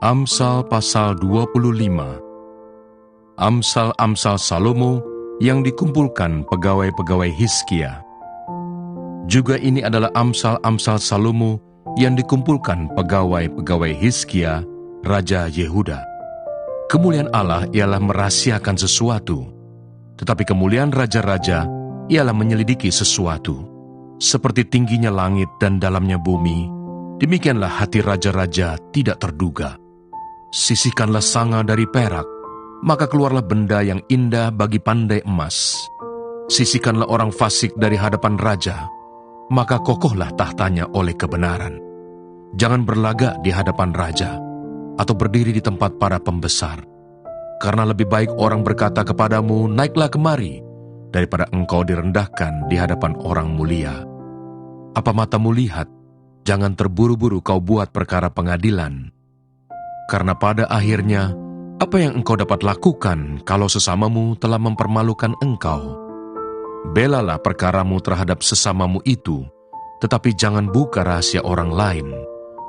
Amsal pasal 25. Amsal-amsal Salomo yang dikumpulkan pegawai-pegawai Hizkia. Juga ini adalah amsal-amsal Salomo yang dikumpulkan pegawai-pegawai Hizkia, Raja Yehuda. Kemuliaan Allah ialah merahasiakan sesuatu, tetapi kemuliaan raja-raja ialah menyelidiki sesuatu. Seperti tingginya langit dan dalamnya bumi, demikianlah hati raja-raja tidak terduga. Sisihkanlah sanga dari perak, maka keluarlah benda yang indah bagi pandai emas. Sisihkanlah orang fasik dari hadapan raja, maka kokohlah tahtanya oleh kebenaran. Jangan berlagak di hadapan raja, atau berdiri di tempat para pembesar. Karena lebih baik orang berkata kepadamu, naiklah kemari, daripada engkau direndahkan di hadapan orang mulia. Apa matamu lihat, jangan terburu-buru kau buat perkara pengadilan. Karena pada akhirnya, apa yang engkau dapat lakukan kalau sesamamu telah mempermalukan engkau? Belalah perkaramu terhadap sesamamu itu, tetapi jangan buka rahasia orang lain,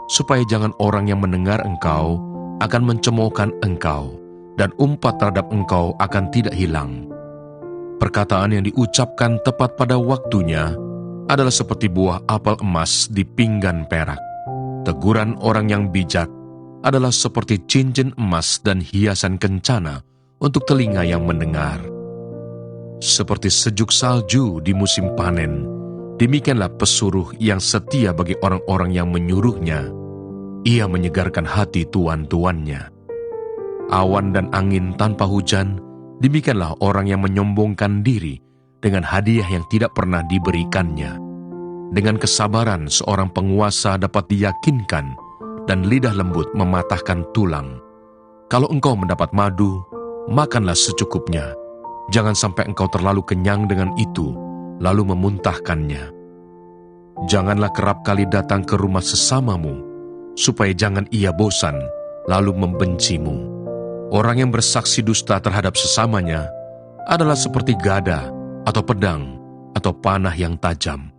supaya jangan orang yang mendengar engkau akan mencemoohkan engkau, dan umpat terhadap engkau akan tidak hilang. Perkataan yang diucapkan tepat pada waktunya adalah seperti buah apel emas di pinggan perak. Teguran orang yang bijak adalah seperti cincin emas dan hiasan kencana untuk telinga yang mendengar. Seperti sejuk salju di musim panen, demikianlah pesuruh yang setia bagi orang-orang yang menyuruhnya. Ia menyegarkan hati tuan-tuannya. Awan dan angin tanpa hujan, demikianlah orang yang menyombongkan diri dengan hadiah yang tidak pernah diberikannya. Dengan kesabaran seorang penguasa dapat diyakinkan, dan lidah lembut mematahkan tulang. Kalau engkau mendapat madu, makanlah secukupnya. Jangan sampai engkau terlalu kenyang dengan itu, lalu memuntahkannya. Janganlah kerap kali datang ke rumah sesamamu, supaya jangan ia bosan, lalu membencimu. Orang yang bersaksi dusta terhadap sesamanya adalah seperti gada, atau pedang, atau panah yang tajam.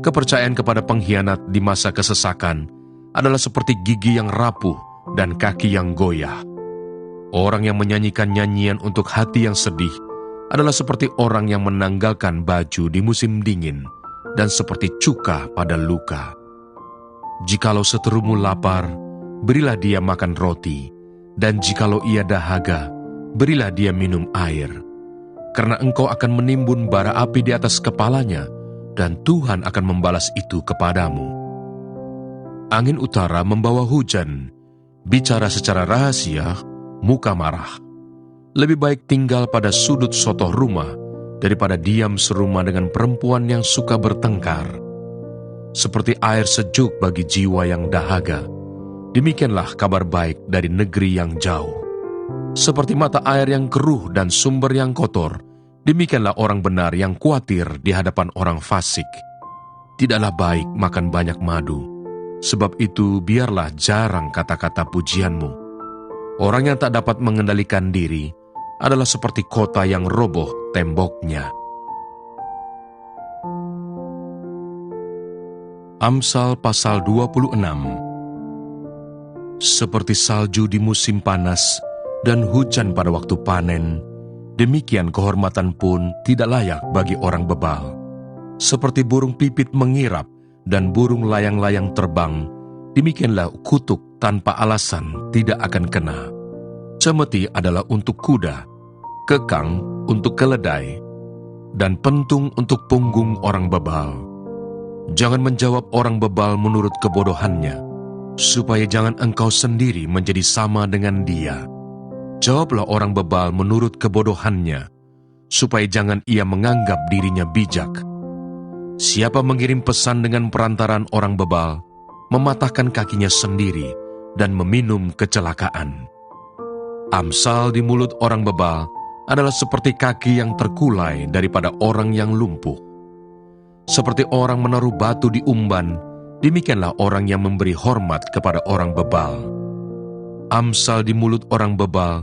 Kepercayaan kepada pengkhianat di masa kesesakan adalah seperti gigi yang rapuh dan kaki yang goyah. Orang yang menyanyikan nyanyian untuk hati yang sedih adalah seperti orang yang menanggalkan baju di musim dingin dan seperti cuka pada luka. Jikalau seterumu lapar, berilah dia makan roti, dan jikalau ia dahaga, berilah dia minum air. Karena engkau akan menimbun bara api di atas kepalanya, dan Tuhan akan membalas itu kepadamu. Angin utara membawa hujan, bicara secara rahasia, muka marah. Lebih baik tinggal pada sudut sotoh rumah, daripada diam serumah dengan perempuan yang suka bertengkar. Seperti air sejuk bagi jiwa yang dahaga, demikianlah kabar baik dari negeri yang jauh. Seperti mata air yang keruh dan sumber yang kotor, demikianlah orang benar yang khawatir di hadapan orang fasik. Tidaklah baik makan banyak madu, sebab itu biarlah jarang kata-kata pujianmu. Orang yang tak dapat mengendalikan diri adalah seperti kota yang roboh temboknya. Amsal pasal 26. Seperti salju di musim panas dan hujan pada waktu panen, demikian kehormatan pun tidak layak bagi orang bebal. Seperti burung pipit mengirap dan burung layang-layang terbang, demikianlah kutuk tanpa alasan tidak akan kena. Cemeti adalah untuk kuda, kekang untuk keledai, dan pentung untuk punggung orang bebal. Jangan menjawab orang bebal menurut kebodohannya, supaya jangan engkau sendiri menjadi sama dengan dia. Jawablah orang bebal menurut kebodohannya, supaya jangan ia menganggap dirinya bijak. Siapa mengirim pesan dengan perantaran orang bebal, mematahkan kakinya sendiri dan meminum kecelakaan. Amsal di mulut orang bebal adalah seperti kaki yang terkulai daripada orang yang lumpuh. Seperti orang menaruh batu di umban, demikianlah orang yang memberi hormat kepada orang bebal. Amsal di mulut orang bebal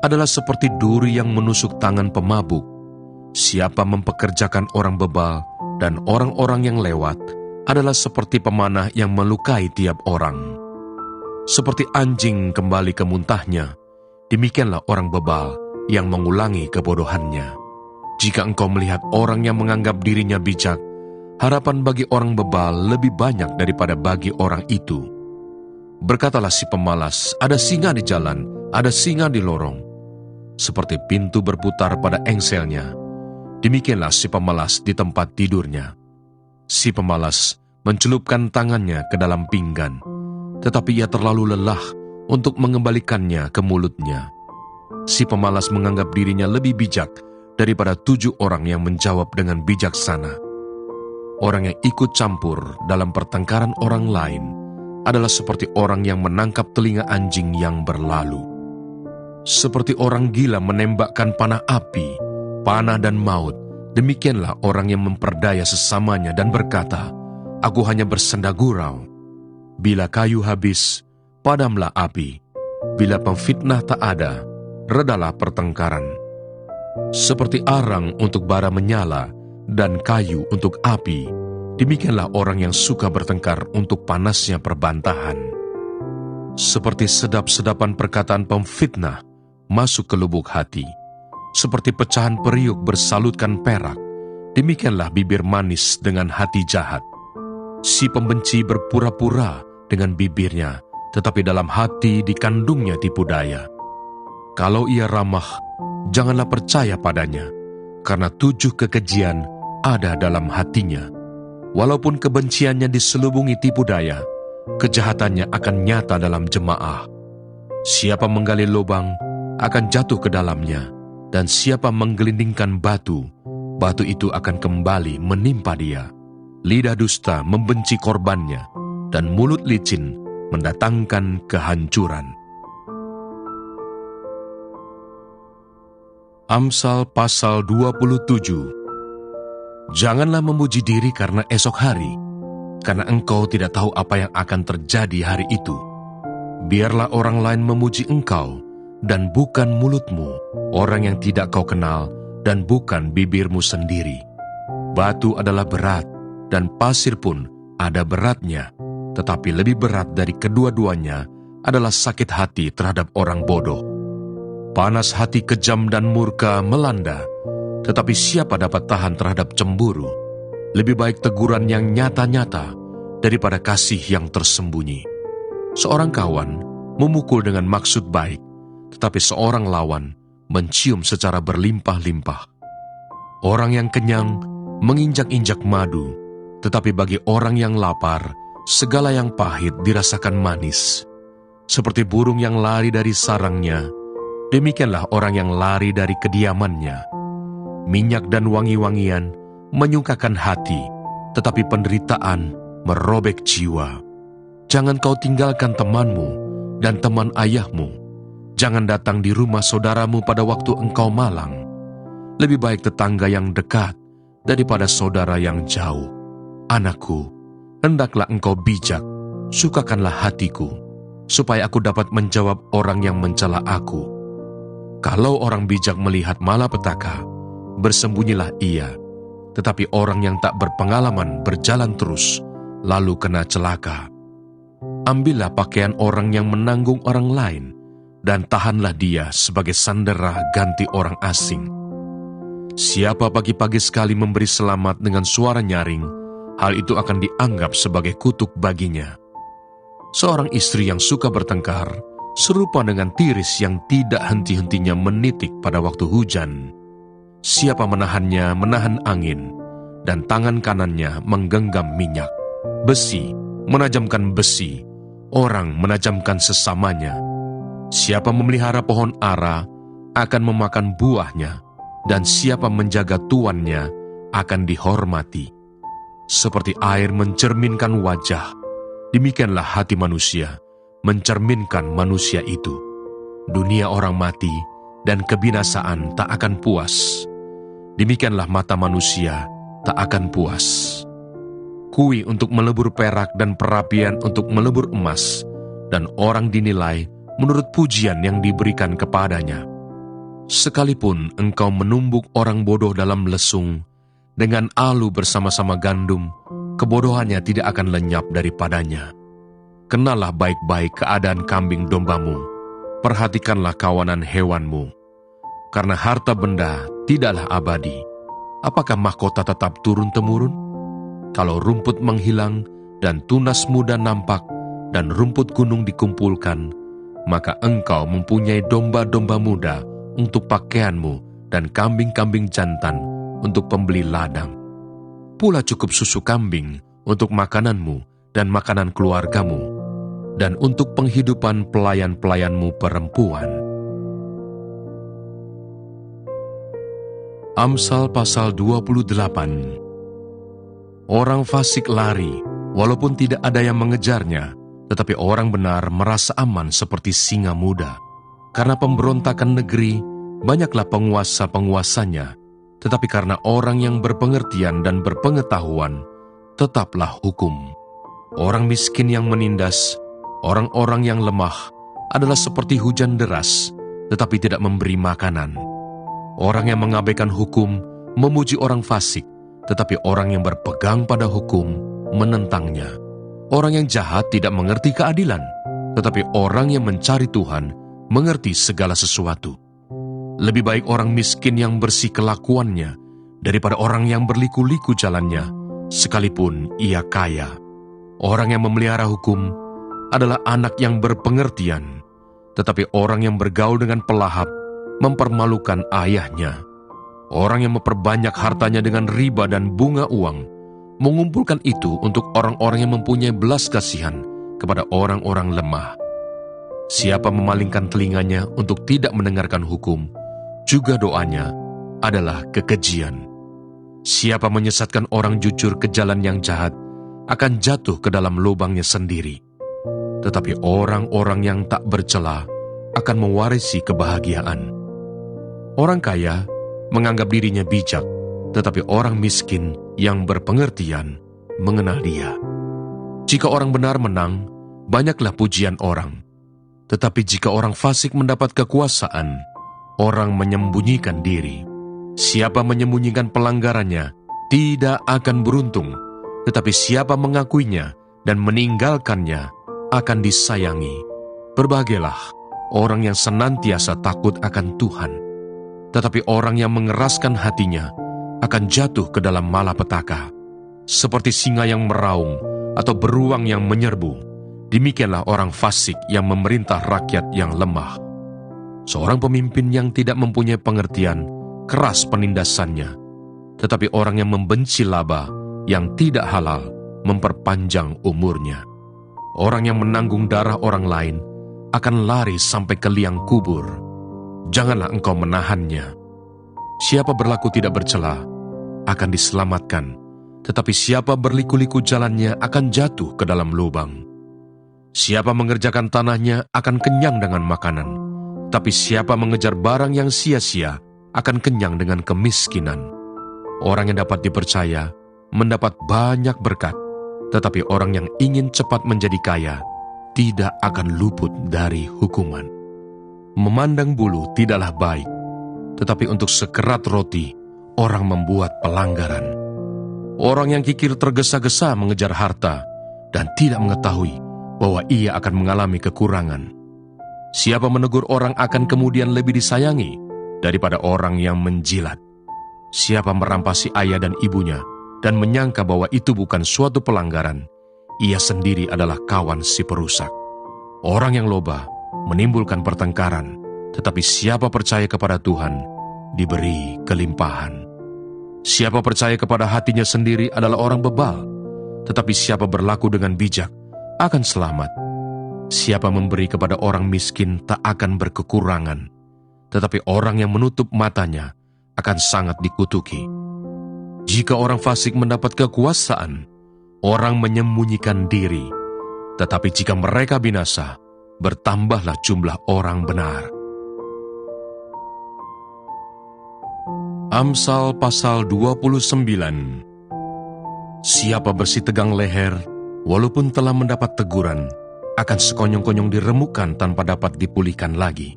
adalah seperti duri yang menusuk tangan pemabuk. Siapa mempekerjakan orang bebal dan orang-orang yang lewat adalah seperti pemanah yang melukai tiap orang. Seperti anjing kembali ke muntahnya, demikianlah orang bebal yang mengulangi kebodohannya. Jika engkau melihat orang yang menganggap dirinya bijak, harapan bagi orang bebal lebih banyak daripada bagi orang itu. Berkatalah si pemalas, ada singa di jalan, ada singa di lorong. Seperti pintu berputar pada engselnya, demikianlah si pemalas di tempat tidurnya. Si pemalas mencelupkan tangannya ke dalam pinggan, tetapi ia terlalu lelah untuk mengembalikannya ke mulutnya. Si pemalas menganggap dirinya lebih bijak daripada 7 orang yang menjawab dengan bijaksana. Orang yang ikut campur dalam pertengkaran orang lain adalah seperti orang yang menangkap telinga anjing yang berlalu. Seperti orang gila menembakkan panah api, panah dan maut, demikianlah orang yang memperdaya sesamanya dan berkata, "Aku hanya bersenda gurau." Bila kayu habis, padamlah api. Bila pemfitnah tak ada, redalah pertengkaran. Seperti arang untuk bara menyala dan kayu untuk api, demikianlah orang yang suka bertengkar untuk panasnya perbantahan. Seperti sedap-sedapan perkataan pemfitnah masuk ke lubuk hati, seperti pecahan periuk bersalutkan perak, demikianlah bibir manis dengan hati jahat. Si pembenci berpura-pura dengan bibirnya, tetapi dalam hati dikandungnya tipu daya. Kalau ia ramah, janganlah percaya padanya, karena 7 kekejian ada dalam hatinya. Walaupun kebenciannya diselubungi tipu daya, kejahatannya akan nyata dalam jemaah. Siapa menggali lubang akan jatuh ke dalamnya, dan siapa menggelindingkan batu, batu itu akan kembali menimpa dia. Lidah dusta membenci korbannya, dan mulut licin mendatangkan kehancuran. Amsal pasal 27. Janganlah memuji diri karena esok hari, karena engkau tidak tahu apa yang akan terjadi hari itu. Biarlah orang lain memuji engkau, dan bukan mulutmu, orang yang tidak kau kenal, dan bukan bibirmu sendiri. Batu adalah berat, dan pasir pun ada beratnya, tetapi lebih berat dari kedua-duanya adalah sakit hati terhadap orang bodoh. Panas hati kejam dan murka melanda, tetapi siapa dapat tahan terhadap cemburu? Lebih baik teguran yang nyata-nyata daripada kasih yang tersembunyi. Seorang kawan memukul dengan maksud baik, tetapi seorang lawan mencium secara berlimpah-limpah. Orang yang kenyang menginjak-injak madu, tetapi bagi orang yang lapar, segala yang pahit dirasakan manis. Seperti burung yang lari dari sarangnya, demikianlah orang yang lari dari kediamannya. Minyak dan wangi-wangian menyukakan hati, tetapi penderitaan merobek jiwa. Jangan kau tinggalkan temanmu dan teman ayahmu. Jangan datang di rumah saudaramu pada waktu engkau malang. Lebih baik tetangga yang dekat daripada saudara yang jauh. Anakku, hendaklah engkau bijak, sukakanlah hatiku, supaya aku dapat menjawab orang yang mencela aku. Kalau orang bijak melihat malapetaka, bersembunyilah ia, tetapi orang yang tak berpengalaman berjalan terus, lalu kena celaka. Ambillah pakaian orang yang menanggung orang lain, dan tahanlah dia sebagai sandera ganti orang asing. Siapa pagi-pagi sekali memberi selamat dengan suara nyaring, hal itu akan dianggap sebagai kutuk baginya. Seorang istri yang suka bertengkar serupa dengan tiris yang tidak henti-hentinya menitik pada waktu hujan. Siapa menahannya menahan angin, dan tangan kanannya menggenggam minyak. Besi menajamkan besi, orang menajamkan sesamanya. Siapa memelihara pohon ara akan memakan buahnya, dan siapa menjaga tuannya akan dihormati. Seperti air mencerminkan wajah, demikianlah hati manusia mencerminkan manusia itu. Dunia orang mati dan kebinasaan tak akan puas. Demikianlah mata manusia tak akan puas. Kui untuk melebur perak dan perapian untuk melebur emas, dan orang dinilai menurut pujian yang diberikan kepadanya. Sekalipun engkau menumbuk orang bodoh dalam lesung, dengan alu bersama-sama gandum, kebodohannya tidak akan lenyap daripadanya. kenallah baik-baik keadaan kambing dombamu, perhatikanlah kawanan hewanmu. Karena harta benda tidaklah abadi, apakah mahkota tetap turun-temurun? Kalau rumput menghilang dan tunas muda nampak dan rumput gunung dikumpulkan, maka engkau mempunyai domba-domba muda untuk pakaianmu dan kambing-kambing jantan untuk pembeli ladang. Pula cukup susu kambing untuk makananmu dan makanan keluargamu, dan untuk penghidupan pelayan-pelayanmu perempuan. Amsal pasal 28. Orang fasik lari, walaupun tidak ada yang mengejarnya, tetapi orang benar merasa aman seperti singa muda. Karena pemberontakan negeri, banyaklah penguasa-penguasanya, tetapi karena orang yang berpengertian dan berpengetahuan, tetaplah hukum. Orang miskin yang menindas, orang-orang yang lemah, adalah seperti hujan deras, tetapi tidak memberi makanan. Orang yang mengabaikan hukum memuji orang fasik, tetapi orang yang berpegang pada hukum menentangnya. Orang yang jahat tidak mengerti keadilan, tetapi orang yang mencari Tuhan mengerti segala sesuatu. Lebih baik orang miskin yang bersih kelakuannya daripada orang yang berliku-liku jalannya, sekalipun ia kaya. Orang yang memelihara hukum adalah anak yang berpengertian, tetapi orang yang bergaul dengan pelahap mempermalukan ayahnya. Orang yang memperbanyak hartanya dengan riba dan bunga uang, mengumpulkan itu untuk orang-orang yang mempunyai belas kasihan kepada orang-orang lemah. Siapa memalingkan telinganya untuk tidak mendengarkan hukum, juga doanya adalah kekejian. Siapa menyesatkan orang jujur ke jalan yang jahat, akan jatuh ke dalam lubangnya sendiri. Tetapi orang-orang yang tak bercela akan mewarisi kebahagiaan. Orang kaya menganggap dirinya bijak, tetapi orang miskin yang berpengertian mengenal dia. Jika orang benar menang, banyaklah pujian orang. Tetapi jika orang fasik mendapat kekuasaan, orang menyembunyikan diri. Siapa menyembunyikan pelanggarannya tidak akan beruntung, tetapi siapa mengakuinya dan meninggalkannya akan disayangi. Berbahagialah orang yang senantiasa takut akan Tuhan, tetapi orang yang mengeraskan hatinya akan jatuh ke dalam malapetaka. Seperti singa yang meraung atau beruang yang menyerbu, demikianlah orang fasik yang memerintah rakyat yang lemah. Seorang pemimpin yang tidak mempunyai pengertian, keras penindasannya. Tetapi orang yang membenci laba yang tidak halal, memperpanjang umurnya. Orang yang menanggung darah orang lain akan lari sampai ke liang kubur. Janganlah engkau menahannya. Siapa berlaku tidak bercela akan diselamatkan, tetapi siapa berliku-liku jalannya akan jatuh ke dalam lubang. Siapa mengerjakan tanahnya akan kenyang dengan makanan, tapi siapa mengejar barang yang sia-sia akan kenyang dengan kemiskinan. Orang yang dapat dipercaya mendapat banyak berkat, tetapi orang yang ingin cepat menjadi kaya tidak akan luput dari hukuman. Memandang bulu tidaklah baik, tetapi untuk sekerat roti orang membuat pelanggaran. Orang yang kikir tergesa-gesa mengejar harta dan tidak mengetahui bahwa ia akan mengalami kekurangan. Siapa menegur orang akan kemudian lebih disayangi daripada orang yang menjilat. Siapa merampasi ayah dan ibunya dan menyangka bahwa itu bukan suatu pelanggaran, ia sendiri adalah kawan si perusak. Orang yang loba menimbulkan pertengkaran, tetapi siapa percaya kepada Tuhan diberi kelimpahan. Siapa percaya kepada hatinya sendiri adalah orang bebal, tetapi siapa berlaku dengan bijak akan selamat. Siapa memberi kepada orang miskin tak akan berkekurangan, tetapi orang yang menutup matanya akan sangat dikutuki. Jika orang fasik mendapat kekuasaan, orang menyembunyikan diri, tetapi jika mereka binasa, bertambahlah jumlah orang benar. Amsal pasal 29. Siapa bersih tegang leher, walaupun telah mendapat teguran, akan sekonyong-konyong diremukkan tanpa dapat dipulihkan lagi.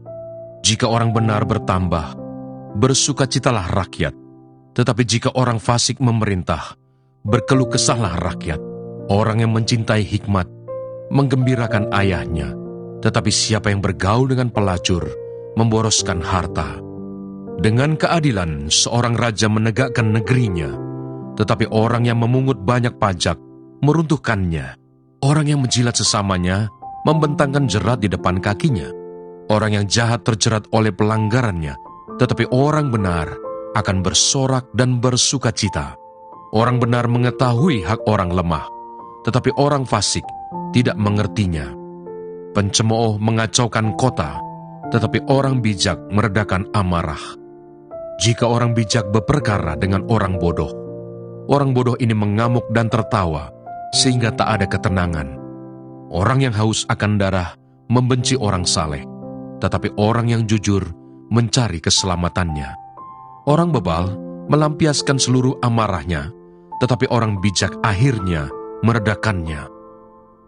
Jika orang benar bertambah, bersukacitalah rakyat. Tetapi jika orang fasik memerintah, berkeluh kesahlah rakyat. Orang yang mencintai hikmat menggembirakan ayahnya, tetapi siapa yang bergaul dengan pelacur, memboroskan harta. Dengan keadilan, seorang raja menegakkan negerinya, tetapi orang yang memungut banyak pajak, meruntuhkannya. Orang yang menjilat sesamanya, membentangkan jerat di depan kakinya. Orang yang jahat terjerat oleh pelanggarannya, tetapi orang benar akan bersorak dan bersukacita. Orang benar mengetahui hak orang lemah, tetapi orang fasik tidak mengertinya. Pencemooh mengacaukan kota, tetapi orang bijak meredakan amarah. Jika orang bijak berperkara dengan orang bodoh ini mengamuk dan tertawa, sehingga tak ada ketenangan. Orang yang haus akan darah membenci orang saleh, tetapi orang yang jujur mencari keselamatannya. Orang bebal melampiaskan seluruh amarahnya, tetapi orang bijak akhirnya meredakannya.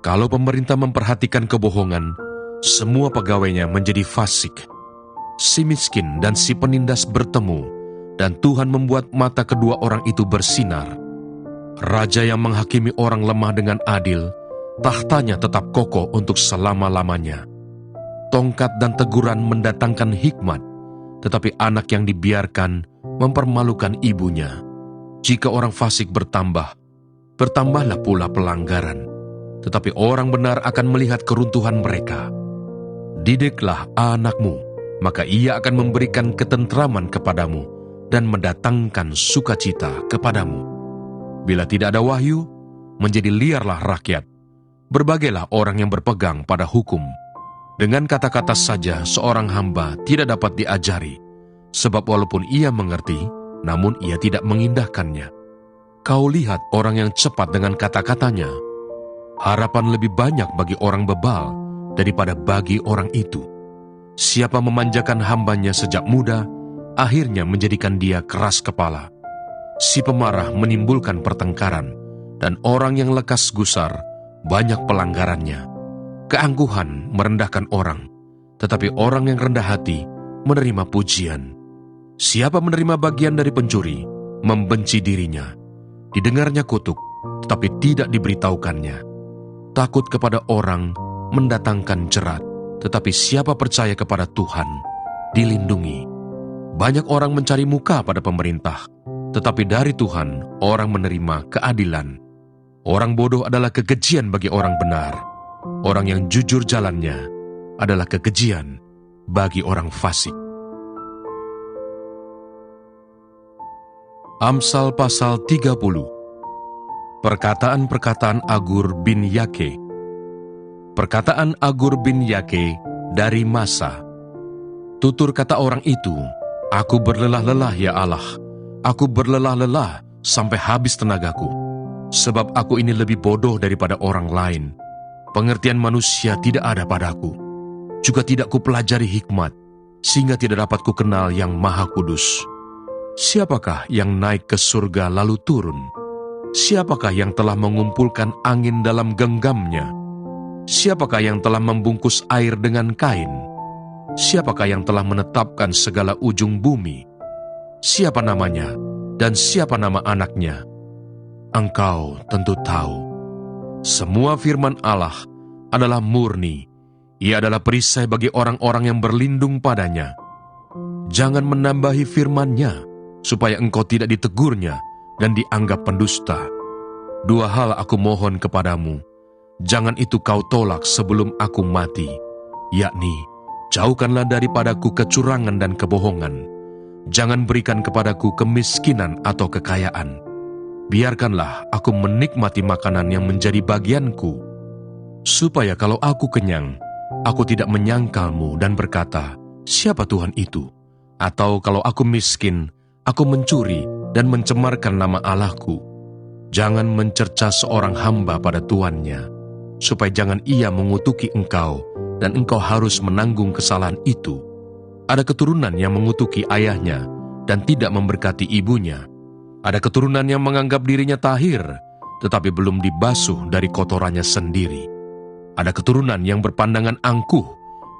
Kalau pemerintah memperhatikan kebohongan, semua pegawainya menjadi fasik. Si miskin dan si penindas bertemu, dan Tuhan membuat mata kedua orang itu bersinar. Raja yang menghakimi orang lemah dengan adil, tahtanya tetap kokoh untuk selama-lamanya. Tongkat dan teguran mendatangkan hikmat, tetapi anak yang dibiarkan mempermalukan ibunya. Jika orang fasik bertambah, bertambahlah pula pelanggaran, tetapi orang benar akan melihat keruntuhan mereka. Didiklah anakmu, maka ia akan memberikan ketentraman kepadamu dan mendatangkan sukacita kepadamu. Bila tidak ada wahyu, menjadi liarlah rakyat. Berbagailah orang yang berpegang pada hukum. Dengan kata-kata saja seorang hamba tidak dapat diajari, sebab walaupun ia mengerti, namun ia tidak mengindahkannya. Kau lihat orang yang cepat dengan kata-katanya. Harapan lebih banyak bagi orang bebal daripada bagi orang itu. Siapa memanjakan hambanya sejak muda, akhirnya menjadikan dia keras kepala. Si pemarah menimbulkan pertengkaran, dan orang yang lekas gusar banyak pelanggarannya. Keangkuhan merendahkan orang, tetapi orang yang rendah hati menerima pujian. Siapa menerima bagian dari pencuri, membenci dirinya. Didengarnya kutuk, tetapi tidak diberitahukannya. Takut kepada orang mendatangkan jerat, tetapi siapa percaya kepada Tuhan, dilindungi. Banyak orang mencari muka pada pemerintah, tetapi dari Tuhan orang menerima keadilan. Orang bodoh adalah kekejian bagi orang benar. Orang yang jujur jalannya adalah kekejian bagi orang fasik. Amsal pasal 30. Perkataan-perkataan Agur bin Yake. Perkataan Agur bin Yake dari Masa. Tutur kata orang itu, "Aku berlelah-lelah ya Allah, aku berlelah-lelah sampai habis tenagaku, sebab aku ini lebih bodoh daripada orang lain. Pengertian manusia tidak ada padaku, juga tidak kupelajari hikmat, sehingga tidak dapat kukenal yang Maha Kudus. Siapakah yang naik ke surga lalu turun? Siapakah yang telah mengumpulkan angin dalam genggamnya? Siapakah yang telah membungkus air dengan kain? Siapakah yang telah menetapkan segala ujung bumi? Siapa namanya dan siapa nama anaknya? Engkau tentu tahu. Semua firman Allah adalah murni. Ia adalah perisai bagi orang-orang yang berlindung padanya. Jangan menambahi firman-Nya, supaya engkau tidak ditegurnya dan dianggap pendusta. Dua hal aku mohon kepadamu, jangan itu kau tolak sebelum aku mati, yakni, jauhkanlah daripadaku kecurangan dan kebohongan. Jangan berikan kepadaku kemiskinan atau kekayaan. Biarkanlah aku menikmati makanan yang menjadi bagianku, supaya kalau aku kenyang, aku tidak menyangkalmu dan berkata, siapa Tuhan itu? Atau kalau aku miskin, aku mencuri dan mencemarkan nama Allahku. Jangan mencerca seorang hamba pada tuannya, supaya jangan ia mengutuki engkau, dan engkau harus menanggung kesalahan itu. Ada keturunan yang mengutuki ayahnya, dan tidak memberkati ibunya. Ada keturunan yang menganggap dirinya tahir, tetapi belum dibasuh dari kotorannya sendiri. Ada keturunan yang berpandangan angkuh,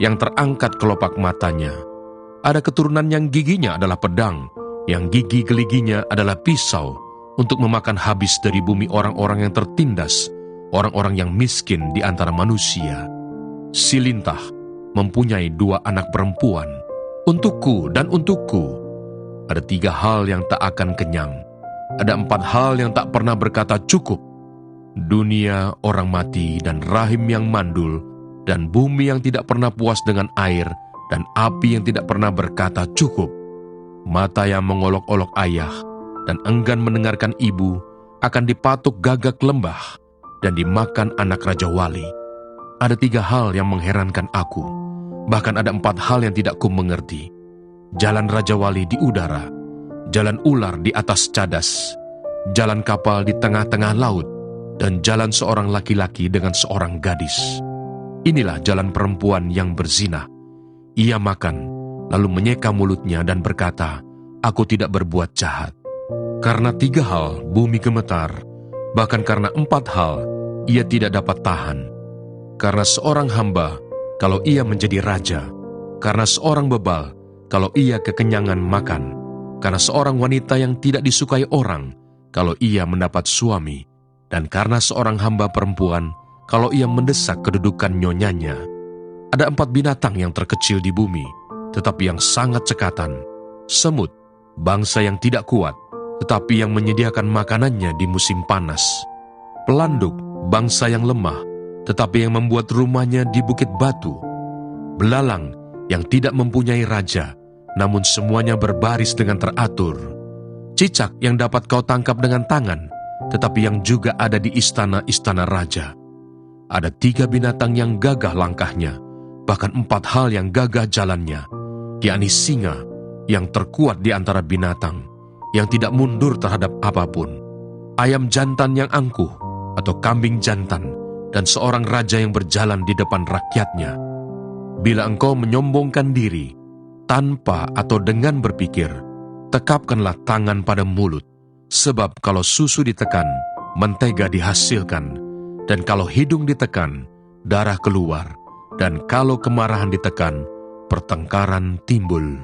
yang terangkat kelopak matanya. Ada keturunan yang giginya adalah pedang, yang gigi geliginya adalah pisau, untuk memakan habis dari bumi orang-orang yang tertindas, orang-orang yang miskin di antara manusia. Si lintah mempunyai 2 anak perempuan, untukku dan untukku. Ada 3 hal yang tak akan kenyang. Ada 4 hal yang tak pernah berkata cukup. Dunia, orang mati, dan rahim yang mandul, dan bumi yang tidak pernah puas dengan air, dan api yang tidak pernah berkata cukup. Mata yang mengolok-olok ayah, dan enggan mendengarkan ibu, akan dipatuk gagak lembah, dan dimakan anak Raja Wali. Ada 3 hal yang mengherankan aku, bahkan ada 4 hal yang tidak ku mengerti. Jalan Raja Wali di udara, jalan ular di atas cadas, jalan kapal di tengah-tengah laut, dan jalan seorang laki-laki dengan seorang gadis. Inilah jalan perempuan yang berzina. Ia makan, lalu menyeka mulutnya dan berkata, "Aku tidak berbuat jahat." Karena 3 hal bumi gemetar, bahkan karena 4 hal ia tidak dapat tahan. Karena seorang hamba, kalau ia menjadi raja. Karena seorang bebal, kalau ia kekenyangan makan. Karena seorang wanita yang tidak disukai orang, kalau ia mendapat suami. Dan karena seorang hamba perempuan, kalau ia mendesak kedudukan nyonyanya. Ada 4 binatang yang terkecil di bumi, tetapi yang sangat cekatan. Semut, bangsa yang tidak kuat, tetapi yang menyediakan makanannya di musim panas. Pelanduk, bangsa yang lemah, tetapi yang membuat rumahnya di bukit batu. Belalang yang tidak mempunyai raja, namun semuanya berbaris dengan teratur. Cicak yang dapat kau tangkap dengan tangan, tetapi yang juga ada di istana-istana raja. Ada 3 binatang yang gagah langkahnya, bahkan 4 hal yang gagah jalannya, yakni singa yang terkuat di antara binatang, yang tidak mundur terhadap apapun, ayam jantan yang angkuh atau kambing jantan, dan seorang raja yang berjalan di depan rakyatnya. Bila engkau menyombongkan diri, tanpa atau dengan berpikir, tekapkanlah tangan pada mulut, sebab kalau susu ditekan, mentega dihasilkan, dan kalau hidung ditekan, darah keluar, dan kalau kemarahan ditekan, pertengkaran timbul.